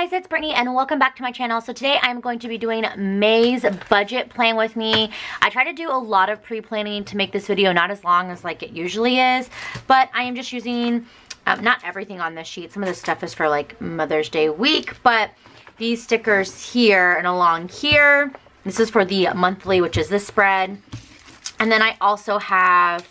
guys, it's Brittany and welcome back to my channel. So today I'm going to be doing May's budget plan with me. I try to do a lot of pre-planning to make this video not as long as like it usually is, but I am just using not everything on this sheet. Some of this stuff is for like Mother's Day week, but these stickers here and along here, this is for the monthly, which is this spread. And then I also have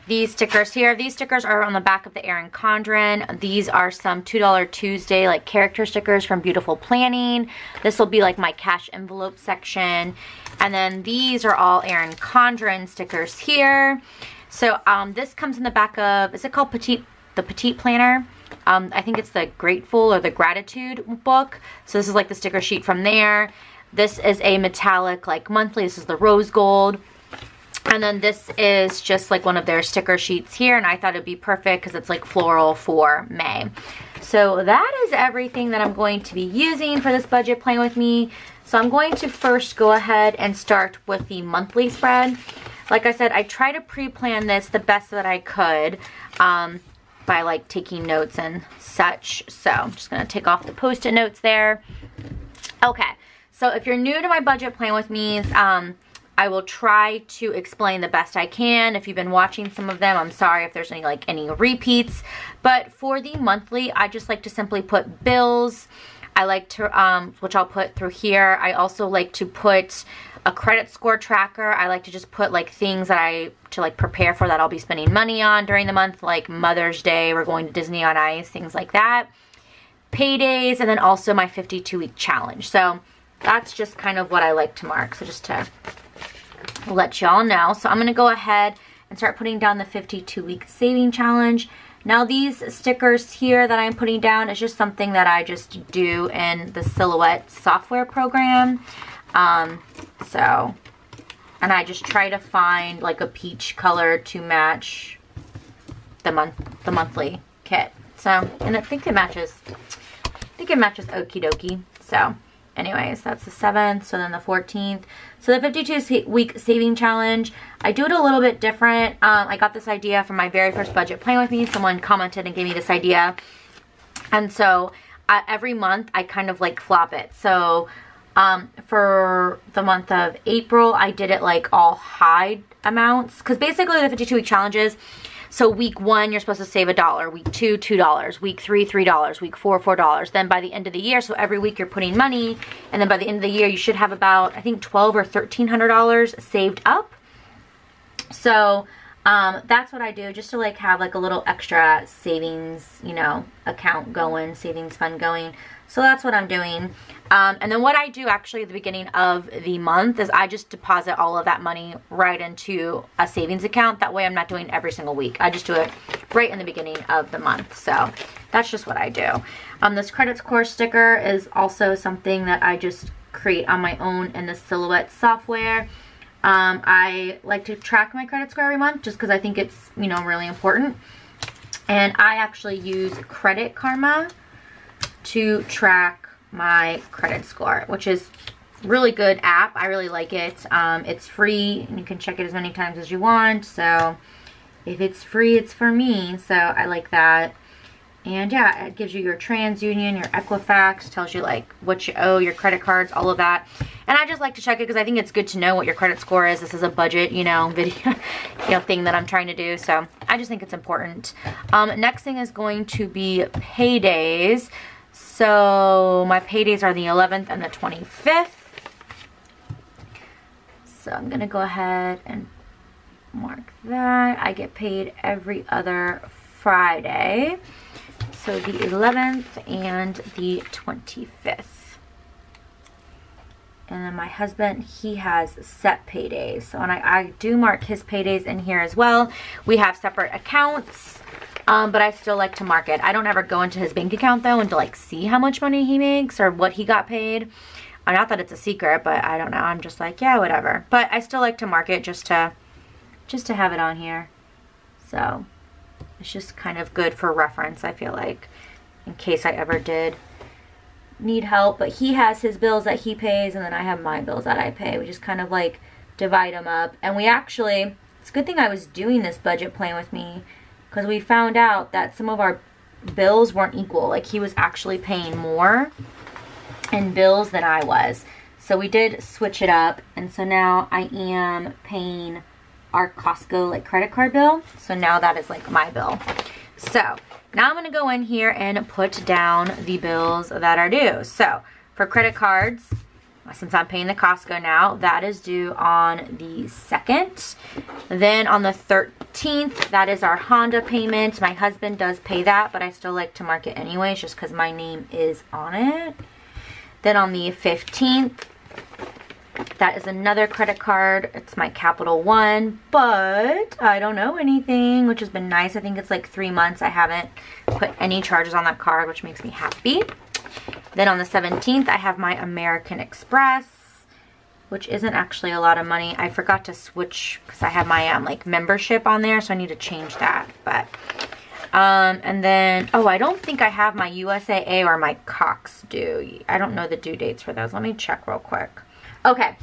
these stickers here. These stickers are on the back of the Erin Condren. These are some $2 Tuesday like character stickers from BeaYOUtiful Planning. This will be like my cash envelope section. And then these are all Erin Condren stickers here. So this comes in the back of, is it called PetitePlanner? I think it's the Grateful or the Gratitude book. So this is like the sticker sheet from there. This is a metallic like monthly. This is the rose gold. And then this is just like one of their sticker sheets here, and I thought it'd be perfect because it's like floral for May. So that is everything that I'm going to be using for this budget plan with me. So I'm going to first go ahead and start with the monthly spread. Like I said, I try to pre-plan this the best that I could by like taking notes and such. So I'm just going to take off the post-it notes there. Okay, so if you're new to my budget plan with me, I will try to explain the best I can. If you've been watching some of them, I'm sorry if there's any repeats. But for the monthly, I just like to simply put bills. I like to, which I'll put through here. I also like to put a credit score tracker. I like to just put like things that to like prepare for that I'll be spending money on during the month, like Mother's Day, we're going to Disney on Ice, things like that. Paydays, and then also my 52-week challenge. So that's just kind of what I like to mark. So just to let y'all know. So I'm going to go ahead and start putting down the 52-week saving challenge. Now these stickers here that I'm putting down is just something that I just do in the Silhouette software program. And I just try to find like a peach color to match the monthly kit. So, and I think it matches okie dokie. So anyways, that's the 7th, so then the 14th. So the 52-week saving challenge, I do it a little bit different. I got this idea from my very first budget plan with me. Someone commented and gave me this idea. And so every month I kind of like flop it. So for the month of April, I did it like all high amounts. Because basically the 52-week challenges, so week 1, you're supposed to save $1. Week 2, $2. Week 3, $3. Week 4, $4. Then by the end of the year, so every week you're putting money, and then by the end of the year, you should have about, I think, $1,200 or $1,300 saved up. So that's what I do, just to like have like a little extra savings, you know, account going, savings fund going. So that's what I'm doing. And then what I do actually at the beginning of the month is I just deposit all of that money right into a savings account. That way I'm not doing every single week. I just do it right in the beginning of the month. So that's just what I do. This credit score sticker is also something that I just create on my own in the Silhouette software. I like to track my credit score every month just because I think it's, you know, really important. And I actually use Credit Karma to track my credit score, which is really good app. I really like it. It's free and you can check it as many times as you want. So if it's free, it's for me. So I like that. And yeah, it gives you your TransUnion, your Equifax, tells you like what you owe, your credit cards, all of that. And I just like to check it because I think it's good to know what your credit score is. This is a budget, you know, video, thing that I'm trying to do. So I just think it's important. Next thing is going to be paydays. So my paydays are the 11th and the 25th. So I'm going to go ahead and mark that. I get paid every other Friday. So the 11th and the 25th. And then my husband, he has set paydays. So and I do mark his paydays in here as well. We have separate accounts. But I still like to mark it. I don't ever go into his bank account though and to like see how much money he makes or what he got paid. Not that it's a secret, but I don't know. I'm just like, yeah, whatever. But I still like to mark it just to have it on here. So it's just kind of good for reference, I feel like, in case I ever did need help. But he has his bills that he pays and then I have my bills that I pay. We just kind of like divide them up. And we actually, it's a good thing I was doing this budget plan with me, because we found out that some of our bills weren't equal. Like he was actually paying more in bills than I was. So we did switch it up, and so now I am paying our Costco like credit card bill. So now that is like my bill. So now I'm gonna go in here and put down the bills that are due. So for credit cards, since I'm paying the Costco now, that is due on the 2nd. Then on the 13th, that is our Honda payment. My husband does pay that, but I still like to mark it anyways just because my name is on it. Then on the 15th, that is another credit card. It's my Capital One, but I don't know anything, which has been nice. I think it's like 3 months I haven't put any charges on that card, which makes me happy. Then on the 17th, I have my American Express, which isn't actually a lot of money. I forgot to switch because I have my like membership on there, so I need to change that. But and then, oh, I don't think I have my USAA or my Cox due. I don't know the due dates for those. Let me check real quick. Okay,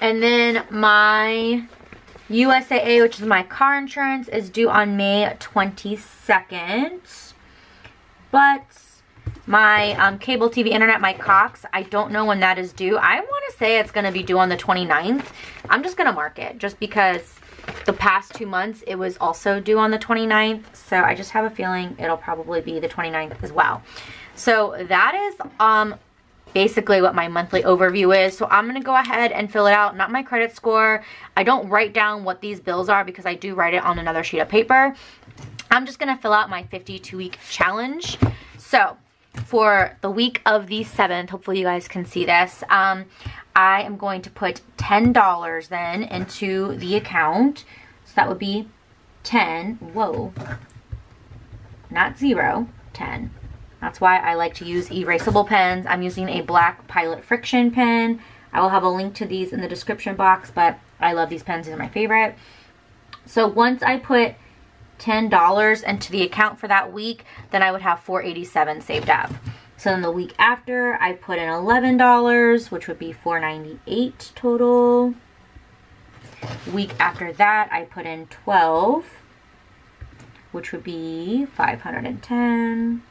and then my USAA, which is my car insurance, is due on May 22nd. But my cable TV internet, my Cox, I don't know when that is due. I want to say it's going to be due on the 29th. I'm just going to mark it just because the past 2 months it was also due on the 29th. So I just have a feeling it'll probably be the 29th as well. So that is basically what my monthly overview is. So I'm going to go ahead and fill it out, not my credit score. I don't write down what these bills are because I do write it on another sheet of paper. I'm just going to fill out my 52-week challenge. So for the week of the 7th, hopefully you guys can see this, I am going to put $10 then into the account. So that would be 10, whoa, not 0, 10. That's why I like to use erasable pens. I'm using a black Pilot Frixion pen. I will have a link to these in the description box, but I love these pens. These are my favorite. So once I put $10 into the account for that week, then I would have $487 saved up. So then the week after, I put in $11, which would be $498 total. Week after that, I put in 12, which would be $510.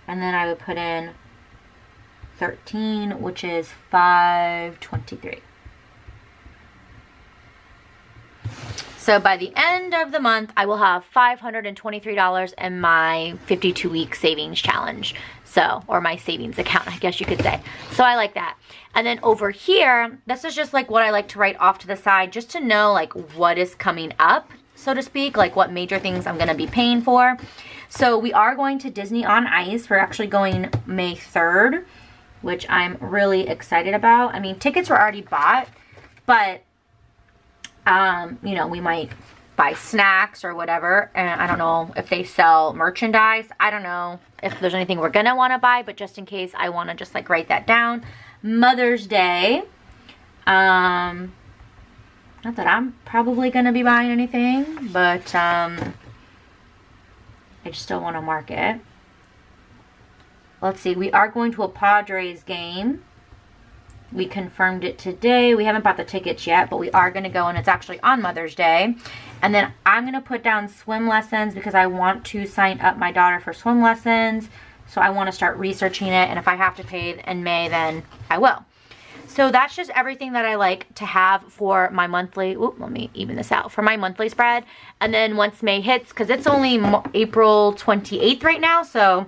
And then I would put in 13, which is $523. So by the end of the month, I will have $523 in my 52-week savings challenge. So, or my savings account, I guess you could say. So I like that. And then over here, this is just like what I like to write off to the side just to know like what is coming up, so to speak, like what major things I'm going to be paying for. So we are going to Disney on Ice. We're actually going May 3rd, which I'm really excited about. I mean, tickets were already bought, but you know, we might buy snacks or whatever, and I don't know if they sell merchandise. I don't know if there's anything we're gonna want to buy, but just in case, I want to just like write that down. Mother's Day, not that I'm probably gonna be buying anything, but I just still want to mark it. Let's see, we are going to a Padres game. We confirmed it today. We haven't bought the tickets yet, but we are going to go, and it's actually on Mother's Day. And then I'm going to put down swim lessons because I want to sign up my daughter for swim lessons. So I want to start researching it, and if I have to pay in May, then I will. So that's just everything that I like to have for my monthly, oop, let me even this out, for my monthly spread. And then once May hits, because it's only April 28th right now, so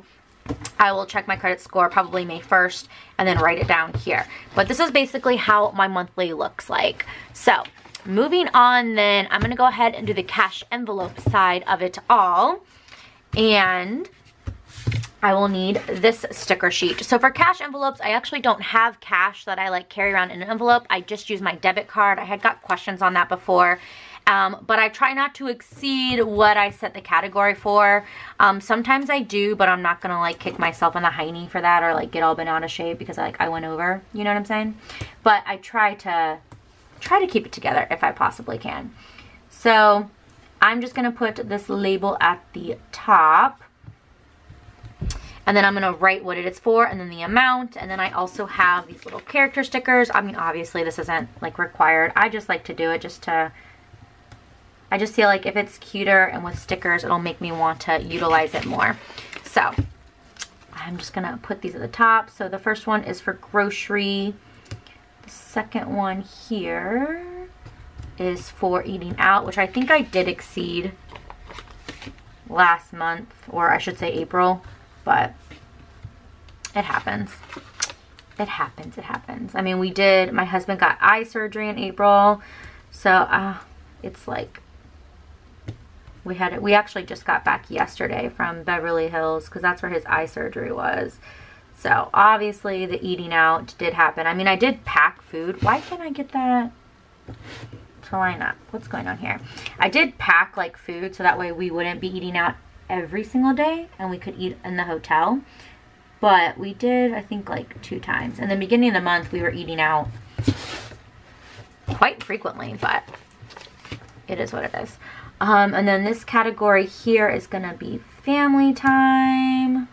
I will check my credit score probably May 1st and then write it down here. But this is basically how my monthly looks like. So moving on then, I'm going to go ahead and do the cash envelope side of it all. And I will need this sticker sheet. So for cash envelopes, I actually don't have cash that I like carry around in an envelope. I just use my debit card. I had got questions on that before. But I try not to exceed what I set the category for. Sometimes I do, but I'm not gonna like kick myself in the hiney for that or like get all bent out of shape because like I went over, you know what I'm saying? But I try to keep it together if I possibly can. So I'm just gonna put this label at the top. And then I'm gonna write what it is for and then the amount. And then I also have these little character stickers. I mean, obviously this isn't like required. I just like to do it just to, I just feel like if it's cuter and with stickers, it'll make me want to utilize it more. So I I'm just gonna put these at the top. So the first one is for grocery. The second one here is for eating out, which I think I did exceed last month, or I should say April, but it happens. It happens, it happens. I mean, my husband got eye surgery in April, so it's like, we actually just got back yesterday from Beverly Hills because that's where his eye surgery was. So obviously the eating out did happen. I mean, I did pack food. Why can't I get that to line up? What's going on here? I did pack like food so that way we wouldn't be eating out every single day and we could eat in the hotel. But we did, I think, like 2 times. In the beginning of the month, we were eating out quite frequently, but it is what it is. And then this category here is going to be family time.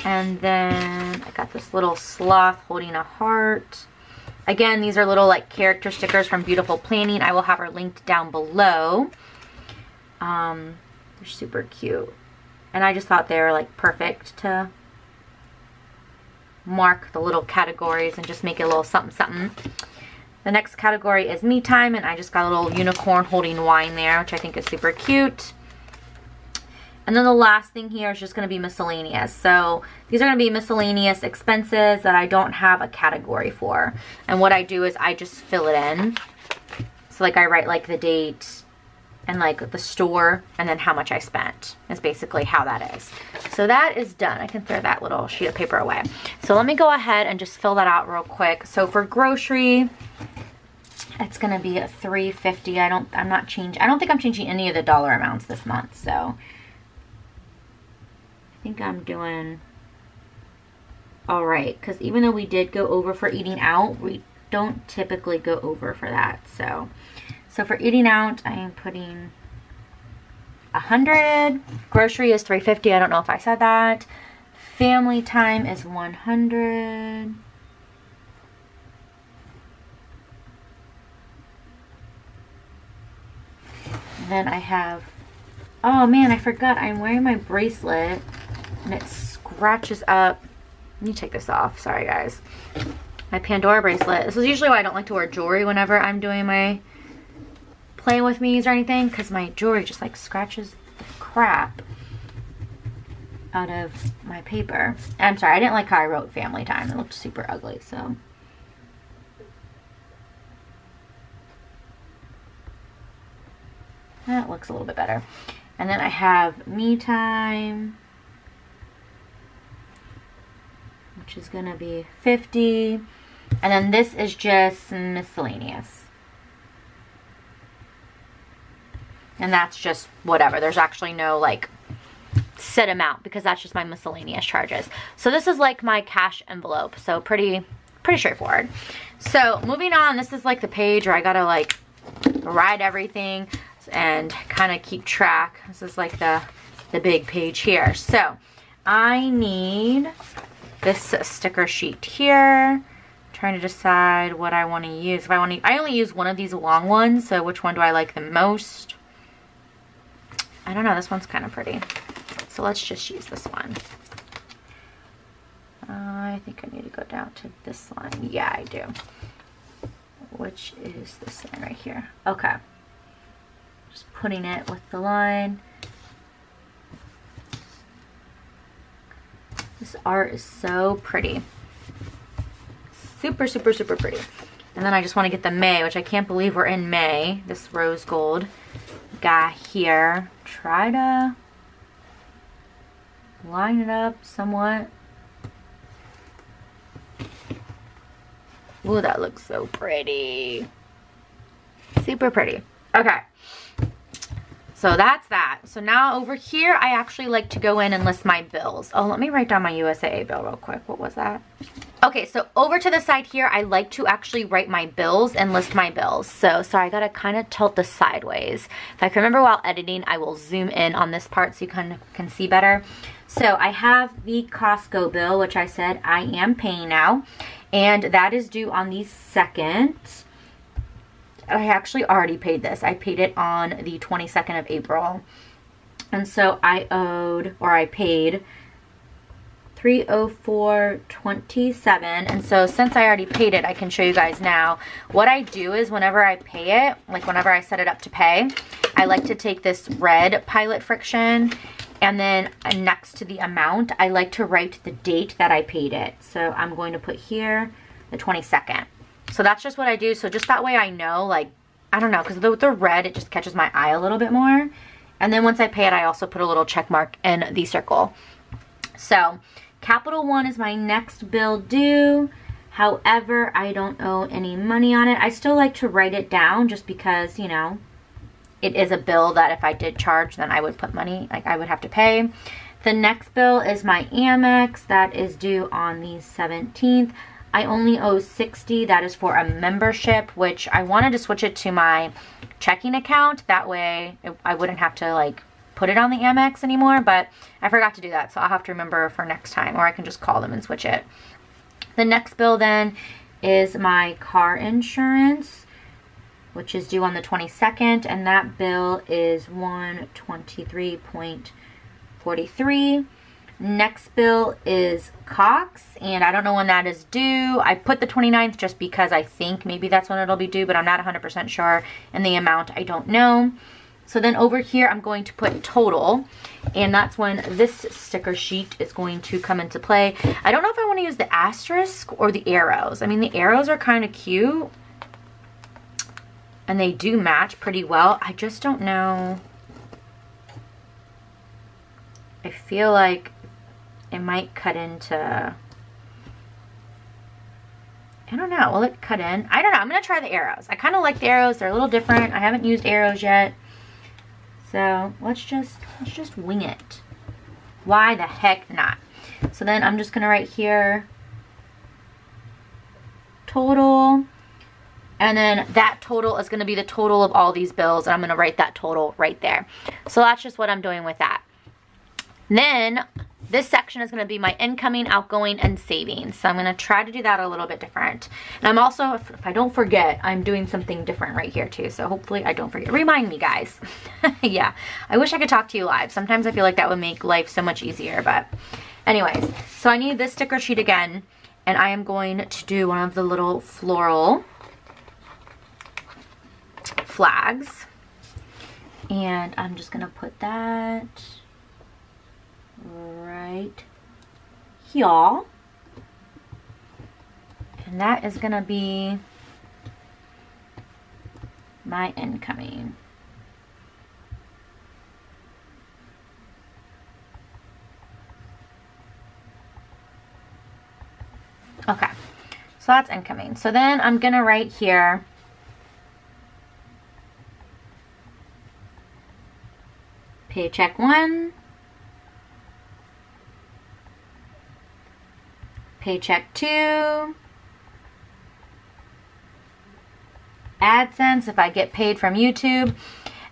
And then I got this little sloth holding a heart. Again, these are little like character stickers from BeaYOUtiful Planning. I will have her linked down below. They're super cute. And I just thought they were like perfect to mark the little categories and just make it a little something something. The next category is me time, and I just got a little unicorn holding wine there, which I think is super cute. And then the last thing here is just going to be miscellaneous. So these are going to be miscellaneous expenses that I don't have a category for. And what I do is I just fill it in. So like I write like the date and like the store and then how much I spent is basically how that is. So that is done. I can throw that little sheet of paper away. So let me go ahead and just fill that out real quick. So for grocery, it's gonna be a $3.50. I don't think I'm changing any of the dollar amounts this month. So I think I'm doing all right, because even though we did go over for eating out, we don't typically go over for that. So for eating out, I am putting 100. Grocery is $3.50. I don't know if I said that. Family time is 100. Then I have, oh man, I forgot I'm wearing my bracelet and it scratches up. Let me take this off. Sorry guys. My Pandora bracelet. This is usually why I don't like to wear jewelry whenever I'm doing my playing with me's or anything, because my jewelry just like scratches the crap out of my paper. And I'm sorry, I didn't like how I wrote family time. It looked super ugly, so. That looks a little bit better. And then I have me time, which is gonna be 50. And then this is just miscellaneous. And that's just whatever. There's actually no like set amount because that's just my miscellaneous charges. So this is like my cash envelope. So pretty straightforward. So moving on, this is like the page where I gotta like write everything and kind of keep track. This is like the big page here. So I need this sticker sheet here. Trying to decide what I want to use. If I want to, I only use one of these long ones, so which one do I like the most? I don't know, this one's kind of pretty. So let's just use this one. I think I need to go down to this line. Yeah, I do. Which is this line right here. Okay. Just putting it with the line. This art is so pretty. Super, super, super pretty. And then I just want to get the May, which I can't believe we're in May. This rose gold guy here. Try to line it up somewhat. Ooh, that looks so pretty. Super pretty. Okay. So that's that. So now over here, I actually like to go in and list my bills. Oh, let me write down my USAA bill real quick. What was that? Okay, so over to the side here, I like to actually write my bills and list my bills. So, sorry, I gotta kind of tilt this sideways. If I can remember while editing, I will zoom in on this part so you kind of can see better. So I have the Costco bill, which I said I am paying now. And that is due on the 2nd. I actually already paid this. I paid it on the 22nd of April. And so I paid $304.27. And so since I already paid it, I can show you guys now. What I do is whenever I pay it, like whenever I set it up to pay, I like to take this red Pilot Frixion, and then next to the amount, I like to write the date that I paid it. So I'm going to put here the 22nd. So that's just what I do. So just that way I know, like, I don't know, because the red, it just catches my eye a little bit more. And then once I pay it, I also put a little check mark in the circle. So Capital One is my next bill due. However, I don't owe any money on it. I still like to write it down just because, you know, it is a bill that if I did charge, then I would put money, like I would have to pay. The next bill is my Amex. That is due on the 17th. I only owe $60. That is for a membership, which I wanted to switch it to my checking account. That way I wouldn't have to like put it on the Amex anymore, but I forgot to do that. So I'll have to remember for next time, or I can just call them and switch it. The next bill then is my car insurance, which is due on the 22nd, and that bill is $123.43. Next bill is Cox, and I don't know when that is due. I put the 29th just because I think maybe that's when it'll be due, but I'm not 100% sure, and the amount I don't know. So then over here I'm going to put total, and that's when this sticker sheet is going to come into play. I don't know if I want to use the asterisk or the arrows. I mean, the arrows are kind of cute, and they do match pretty well. I just don't know. I feel like it might cut into, I don't know, will it cut in? I don't know, I'm gonna try the arrows. I kind of like the arrows, they're a little different. I haven't used arrows yet. So let's just wing it. Why the heck not? So then I'm just gonna write here, total, and then that total is gonna be the total of all these bills, and I'm gonna write that total right there. So that's just what I'm doing with that. Then this section is going to be my incoming, outgoing, and savings. So I'm going to try to do that a little bit different. And I'm also, if I don't forget, I'm doing something different right here too. So hopefully I don't forget. Remind me, guys. Yeah, I wish I could talk to you live. Sometimes I feel like that would make life so much easier. But anyways, so I need this sticker sheet again. And I am going to do one of the little floral flags. And I'm just going to put that right here, and that is gonna be my incoming. Okay, so that's incoming. So then I'm gonna write here paycheck 1, paycheck 2, AdSense if I get paid from YouTube.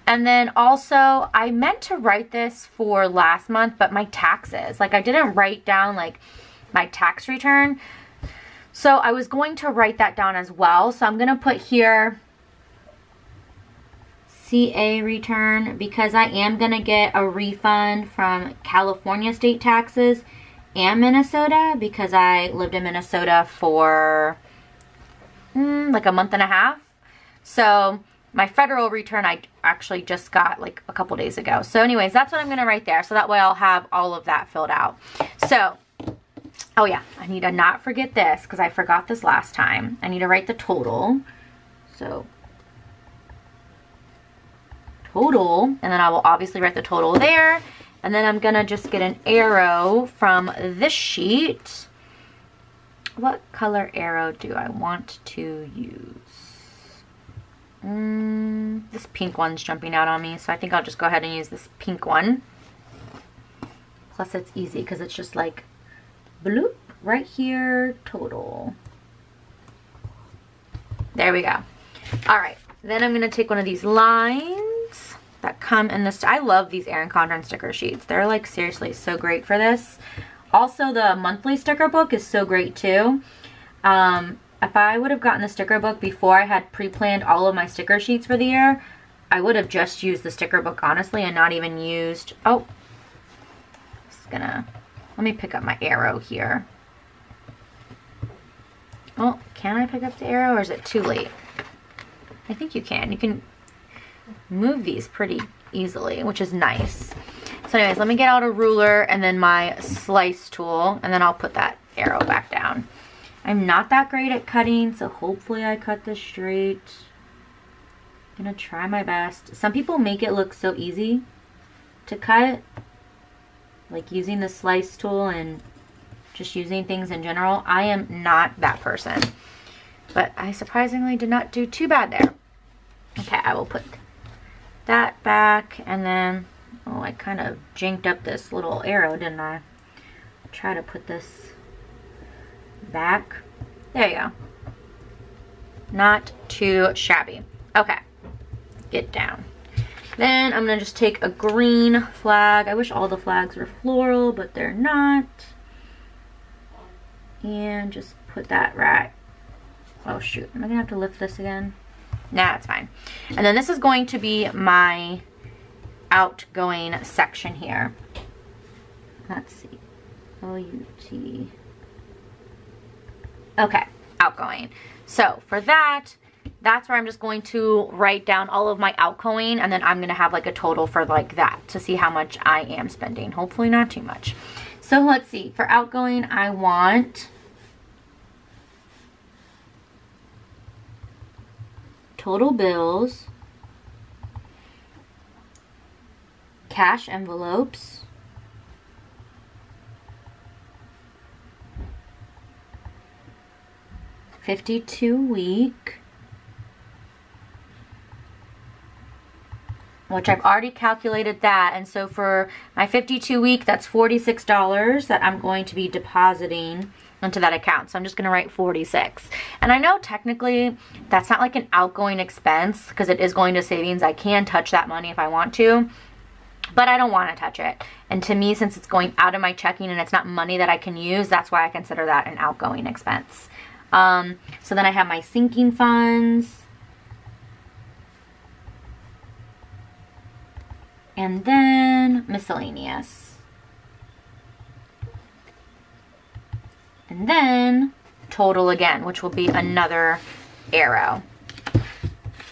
And then also, I meant to write this for last month, but my taxes, like I didn't write down like my tax return. So I was going to write that down as well. So I'm gonna put here CA return, because I am gonna get a refund from California state taxes and Minnesota, because I lived in Minnesota for like a month and a half. So my federal return I actually just got like a couple days ago. So anyways, that's what I'm gonna write there. So that way I'll have all of that filled out. So, oh yeah, I need to not forget this, because I forgot this last time. I need to write the total. So total, and then I will obviously write the total there. And then I'm gonna just get an arrow from this sheet. What color arrow do I want to use? This pink one's jumping out on me, so I think I'll just go ahead and use this pink one. Plus it's easy because it's just like bloop right here, total. There we go. All right, then I'm gonna take one of these lines that come in this. I love these Erin Condren sticker sheets. They're like seriously so great for this. Also, the monthly sticker book is so great too. If I would have gotten the sticker book before I had pre-planned all of my sticker sheets for the year, I would have just used the sticker book, honestly, and not even used, oh, just gonna, let me pick up my arrow here. Oh, can I pick up the arrow or is it too late? I think you can. You can move these pretty easily, which is nice. So anyways, let me get out a ruler and then my slice tool, and then I'll put that arrow back down. I'm not that great at cutting, so hopefully I cut this straight. I'm gonna try my best. Some people make it look so easy to cut, like using the slice tool and just using things in general. I am not that person, but I surprisingly did not do too bad there. Okay, I will put that back, and then, oh, I kind of jinked up this little arrow, didn't I? Try to put this back. There you go. Not too shabby. Okay, get down. Then I'm gonna just take a green flag. I wish all the flags were floral, but they're not. And just put that right. Oh shoot, am I gonna have to lift this again? Nah, it's fine. And then this is going to be my outgoing section here. Let's see. O-U-T. Okay, outgoing. So for that, that's where I'm just going to write down all of my outgoing, and then I'm gonna have like a total for like that to see how much I am spending. Hopefully not too much. So let's see, for outgoing, I want total bills, cash envelopes, $52 week, which I've already calculated that, and so for my 52 week, that's $46 that I'm going to be depositing into that account. So I'm just gonna write 46. And I know technically that's not like an outgoing expense because it is going to savings. I can touch that money if I want to, but I don't want to touch it. And to me, since it's going out of my checking and it's not money that I can use, that's why I consider that an outgoing expense. So then I have my sinking funds, and then miscellaneous, and then total again, which will be another arrow.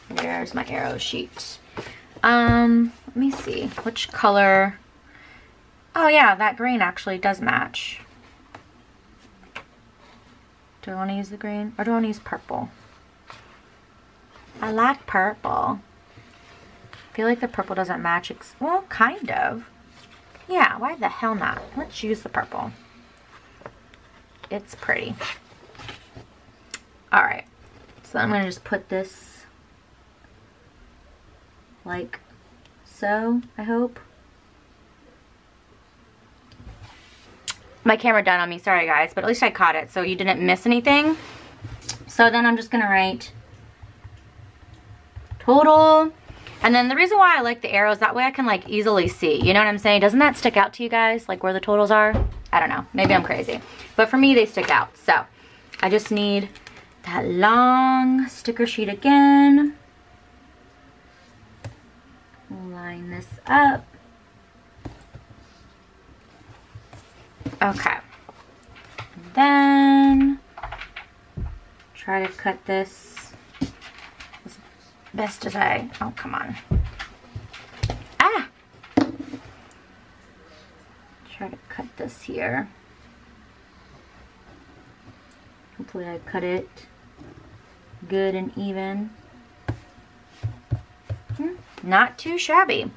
There's my arrow sheet. Let me see which color. Oh yeah, that green actually does match. Do I want to use the green or do I want to use purple? I like purple. I feel like the purple doesn't match. Well, kind of. Yeah, why the hell not? Let's use the purple. It's pretty. Alright. So I'm going to just put this like so, I hope. My camera died on me, sorry guys, but at least I caught it so you didn't miss anything. So then I'm just going to write total. And then the reason why I like the arrows, that way I can like easily see. You know what I'm saying? Doesn't that stick out to you guys? Like where the totals are? I don't know. Maybe I'm crazy. But for me, they stick out. So I just need that long sticker sheet again. Line this up. Okay. And then try to cut this as best as I, oh come on. Ah! Try to cut this here. Hopefully I cut it good and even. Not too shabby.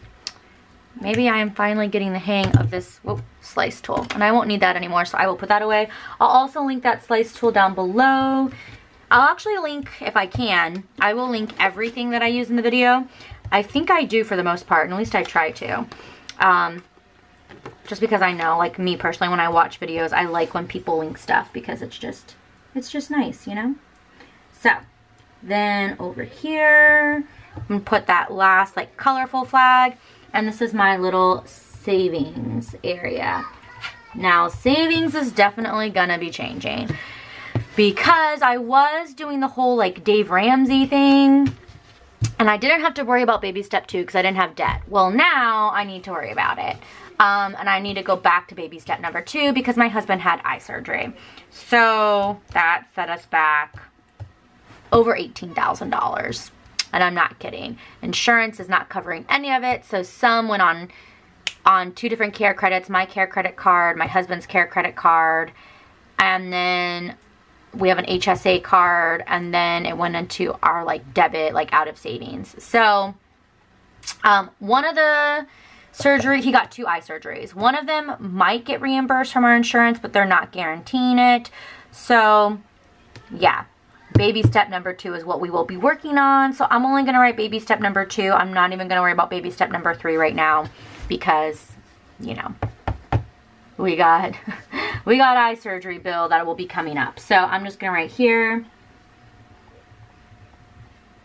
Maybe I am finally getting the hang of this slice tool, and I won't need that anymore, so I will put that away. I'll also link that slice tool down below. I'll actually link, if I can, I will link everything that I use in the video. I think I do for the most part, and at least I try to. Just because I know, like me personally, when I watch videos, I like when people link stuff because it's just nice, you know? So, then over here, I'm gonna put that last like colorful flag. And this is my little savings area. Now, savings is definitely gonna be changing because I was doing the whole like Dave Ramsey thing And I didn't have to worry about baby step 2 because I didn't have debt. Well, now I need to worry about it. And I need to go back to baby step number 2 because my husband had eye surgery. So that set us back over $18,000. And I'm not kidding. Insurance is not covering any of it. So some went on 2 different care credits, my care credit card, my husband's care credit card, and then we have an HSA card, and then it went into our like debit, like out of savings. So one of the surgery, he got 2 eye surgeries. One of them might get reimbursed from our insurance, but they're not guaranteeing it. So yeah, baby step number 2 is what we will be working on. So I'm only gonna write baby step number 2. I'm not even gonna worry about baby step number 3 right now because, you know, we got eye surgery bill that will be coming up. So I'm just gonna write here,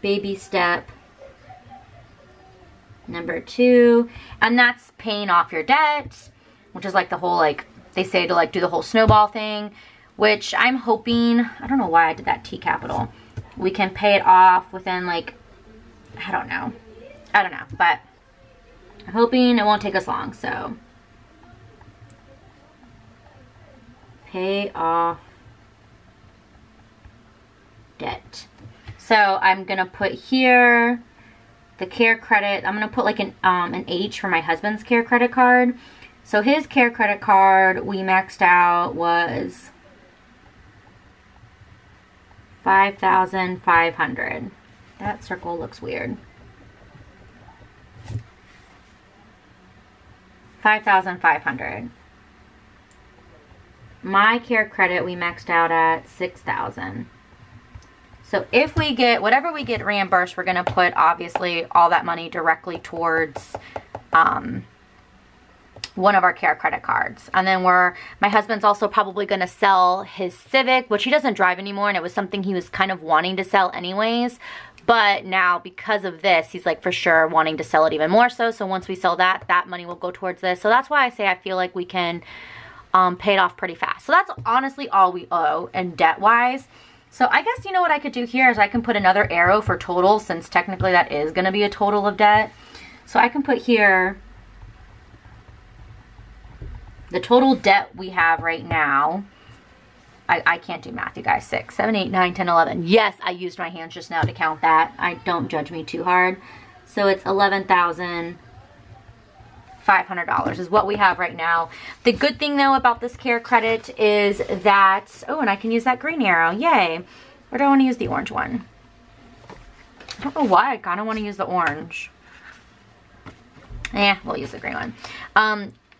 baby step number 2, and that's paying off your debt, which is like the whole, like they say to like do the whole snowball thing, which I'm hoping, I don't know why I did that T capital, we can pay it off within like, I don't know, but I'm hoping it won't take us long. So pay off debt. So I'm gonna put here the care credit. I'm gonna put like an H for my husband's care credit card. So his care credit card we maxed out was $5,500. That circle looks weird. $5,500. My care credit we maxed out at $6,000. So if we get, whatever we get reimbursed, we're gonna put obviously all that money directly towards one of our care credit cards. And then my husband's also probably gonna sell his Civic, which he doesn't drive anymore, and it was something he was kind of wanting to sell anyways. But now because of this, he's like for sure wanting to sell it even more so. So once we sell that, that money will go towards this. So that's why I say I feel like we can pay it off pretty fast. So that's honestly all we owe and debt wise. So I guess, you know what I could do here is I can put another arrow for total, since technically that is going to be a total of debt. So I can put here the total debt we have right now. I can't do math, you guys. 6, 7, 8, 9, 10, 11. Yes, I used my hands just now to count that. Don't judge me too hard. So it's $11,500 is what we have right now. The good thing though about this care credit is that, oh, and I can use that green arrow, yay. Or do I want to use the orange one? I don't know why I kind of want to use the orange. Yeah, we'll use the green one.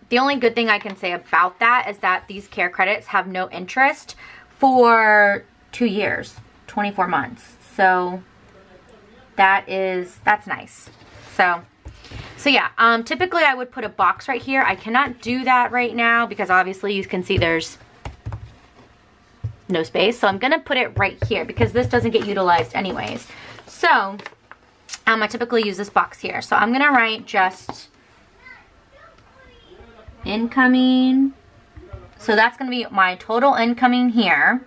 The only good thing I can say about that is that these care credits have no interest for 2 years, 24 months. So that's nice. So yeah, typically I would put a box right here. I cannot do that right now because obviously you can see there's no space. So I'm gonna put it right here because this doesn't get utilized anyways. So I typically use this box here. So I'm gonna write just incoming. So that's gonna be my total incoming here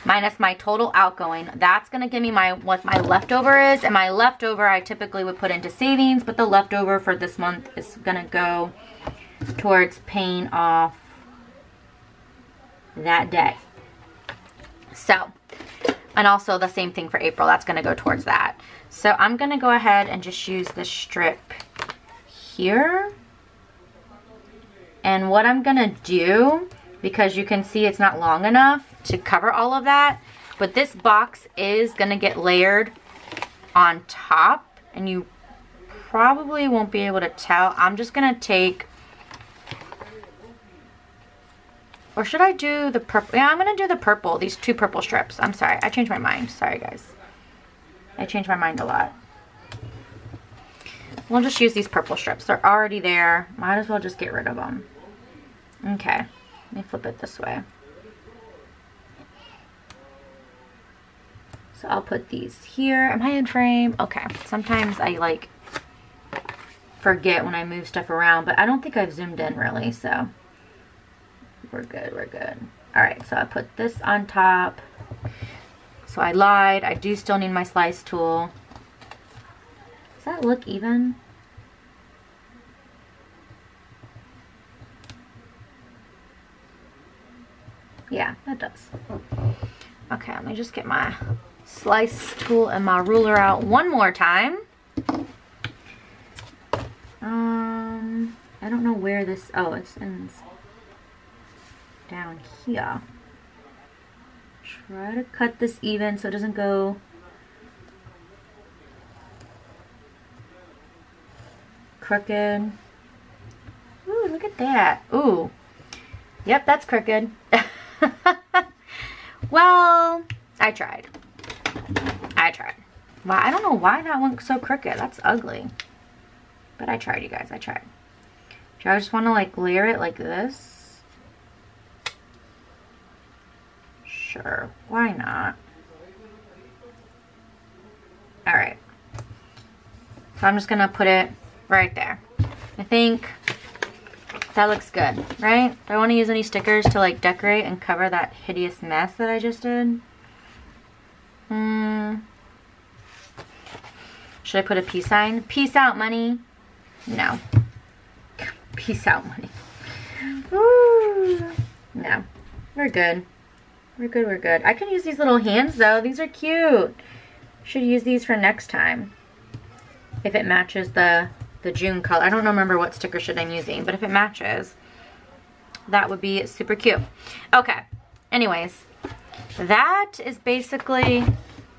minus my total outgoing. That's gonna give me what my leftover is, and my leftover I typically would put into savings, but the leftover for this month is gonna go towards paying off that debt. So, and also the same thing for April, that's gonna go towards that. So I'm gonna go ahead and just use this strip here. And what I'm gonna do, because you can see it's not long enough to cover all of that, but this box is gonna get layered on top, and you probably won't be able to tell. I'm just gonna take, or should I do the purple? Yeah, I'm gonna do the purple, these 2 purple strips. I'm sorry, I changed my mind. Sorry guys, I changed my mind a lot. We'll just use these purple strips. They're already there. Might as well just get rid of them. Okay, let me flip it this way. So I'll put these here. Am I in frame? Okay, sometimes I like forget when I move stuff around, but I don't think I've zoomed in really, so we're good, we're good. All right, so I put this on top. So I lied, I do still need my slice tool. Does that look even? Yeah, that does. Okay, let me just get my slice tool and my ruler out one more time. I don't know where this, oh, it's down here. Try to cut this even so it doesn't go crooked. Ooh, look at that. Ooh. Yep, that's crooked. Well, I tried. Well, I don't know why that one's so crooked. That's ugly. But I tried, you guys. I tried. Do I just want to like layer it like this? Sure. Why not? Alright. So I'm just going to put it right there. I think that looks good, right? Do I want to use any stickers to like decorate and cover that hideous mess that I just did? Should I put a peace sign? Peace out, money. No. Peace out, money. Ooh. No. We're good. We're good, we're good. I can use these little hands though. These are cute. Should use these for next time. If it matches the June color. I don't remember what sticker sheet I'm using, but if it matches, that would be super cute. Okay. Anyways, that is basically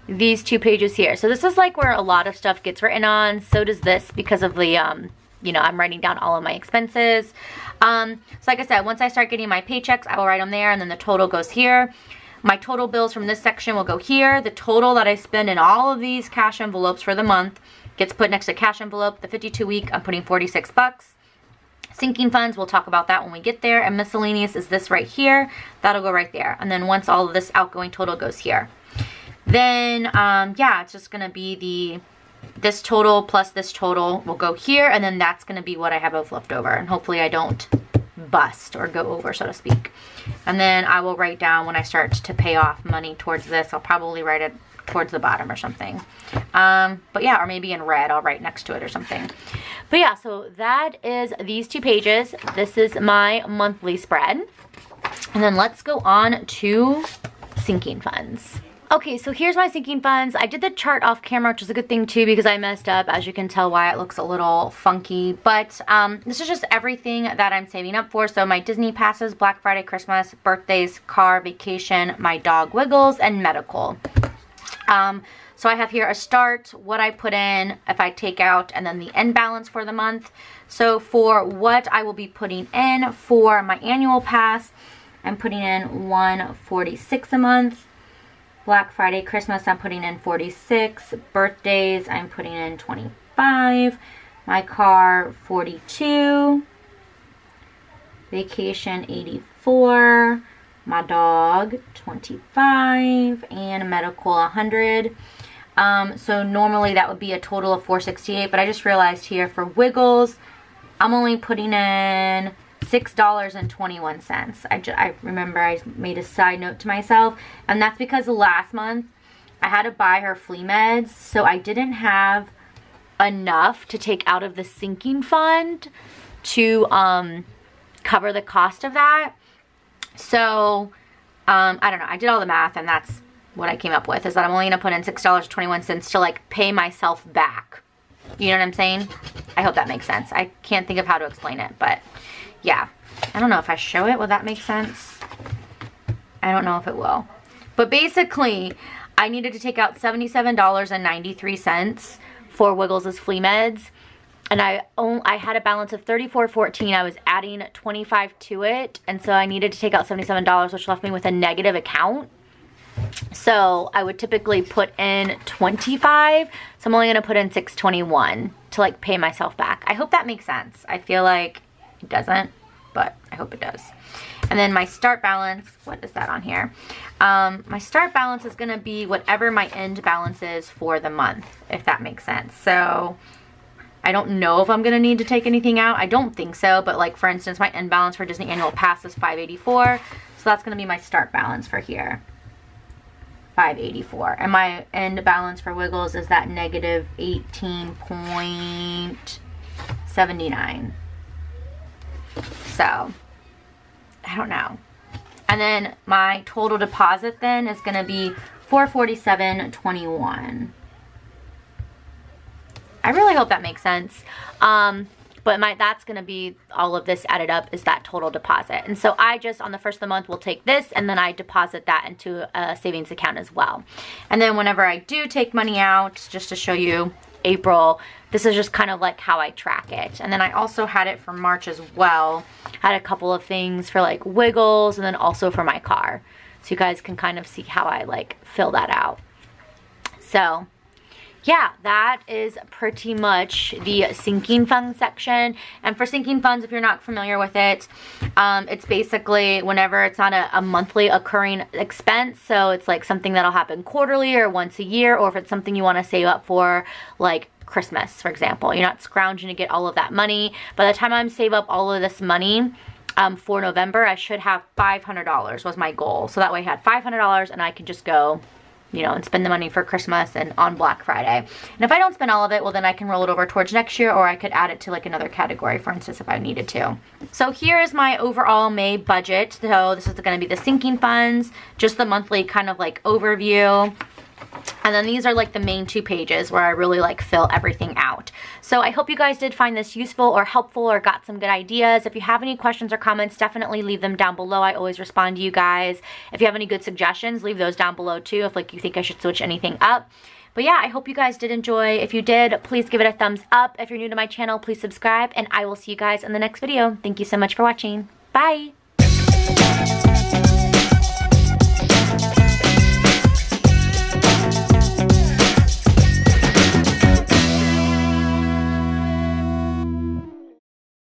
these 2 pages here. So this is like where a lot of stuff gets written on. So does this because of the, you know, I'm writing down all of my expenses. So like I said, once I start getting my paychecks, I will write them there, and then the total goes here. My total bills from this section will go here. The total that I spend in all of these cash envelopes for the month gets put next to cash envelope. The 52 week, I'm putting 46 bucks. Sinking funds, we'll talk about that when we get there. And miscellaneous is this right here. That'll go right there. And then once all of this outgoing total goes here. Then, yeah, it's just going to be this total plus this total will go here. And then that's going to be what I have of left over. And hopefully I don't bust or go over, so to speak. And then I will write down when I start to pay off money towards this. I'll probably write it towards the bottom or something. But yeah, or maybe in red, I'll write next to it or something. But yeah, so that is these 2 pages. This is my monthly spread. And then let's go on to sinking funds. Okay, so here's my sinking funds. I did the chart off camera, which is a good thing too, because I messed up. As you can tell why it looks a little funky. But this is just everything that I'm saving up for. So my Disney passes, Black Friday, Christmas, birthdays, car, vacation, my dog Wiggles, and medical. So I have here a start, what I put in, if I take out, and then the end balance for the month. So for what I will be putting in for my annual pass, I'm putting in $146 a month. Black Friday, Christmas, I'm putting in 46. Birthdays, I'm putting in 25. My car, 42. Vacation, 84. My dog, 25. And medical, 100. So normally that would be a total of 468, but I just realized here for Wiggles, I'm only putting in $6.21. I remember I made a side note to myself, and that's because last month I had to buy her flea meds, so I didn't have enough to take out of the sinking fund to cover the cost of that. So I don't know, I did all the math, and that's what I came up with, is that I'm only gonna put in $6.21 to like pay myself back. You know what I'm saying? I hope that makes sense. I can't think of how to explain it, but yeah. I don't know if I show it, will that make sense? I don't know if it will. But basically, I needed to take out $77.93 for Wiggles' flea meds. And I had a balance of $34.14. I was adding 25 to it. And so I needed to take out $77, which left me with a negative account. So I would typically put in 25. So I'm only going to put in 621 to like pay myself back. I hope that makes sense. I feel like it doesn't, but I hope it does. And then my start balance, what is that on here? My start balance is going to be whatever my end balance is for the month, if that makes sense. So I don't know if I'm going to need to take anything out. I don't think so, but like for instance, my end balance for Disney Annual Pass is $584. So that's going to be my start balance for here. $584. And my end balance for Wiggles is that negative 18.79. So, I don't know. And then my total deposit then is going to be $447.21. I really hope that makes sense. But that's going to be all of this added up is that total deposit. And so I just, on the first of the month, will take this and then I deposit that into a savings account as well. And then whenever I do take money out, just to show you April, this is just kind of like how I track it. And then I also had it for March as well. Had a couple of things for like Wiggles and then also for my car. So you guys can kind of see how I like fill that out. So yeah, that is pretty much the sinking funds section. And for sinking funds, if you're not familiar with it, it's basically whenever it's not a monthly occurring expense. So it's like something that'll happen quarterly or once a year, or if it's something you want to save up for, like Christmas, for example. You're not scrounging to get all of that money. By the time I save up all of this money for November, I should have $500 was my goal. So that way I had $500 and I can just go, you know, and spend the money for Christmas and on Black Friday. And if I don't spend all of it, well then I can roll it over towards next year, or I could add it to like another category, for instance, if I needed to. So here is my overall May budget. So this is going to be the sinking funds, just the monthly kind of like overview. And then these are like the main 2 pages where I really like fill everything out. So I hope you guys did find this useful or helpful or got some good ideas. If you have any questions or comments, definitely leave them down below. I always respond to you guys. If you have any good suggestions, leave those down below too if like you think I should switch anything up. But yeah, I hope you guys did enjoy. If you did, please give it a thumbs up. If you're new to my channel, please subscribe, and I will see you guys in the next video. Thank you so much for watching. Bye!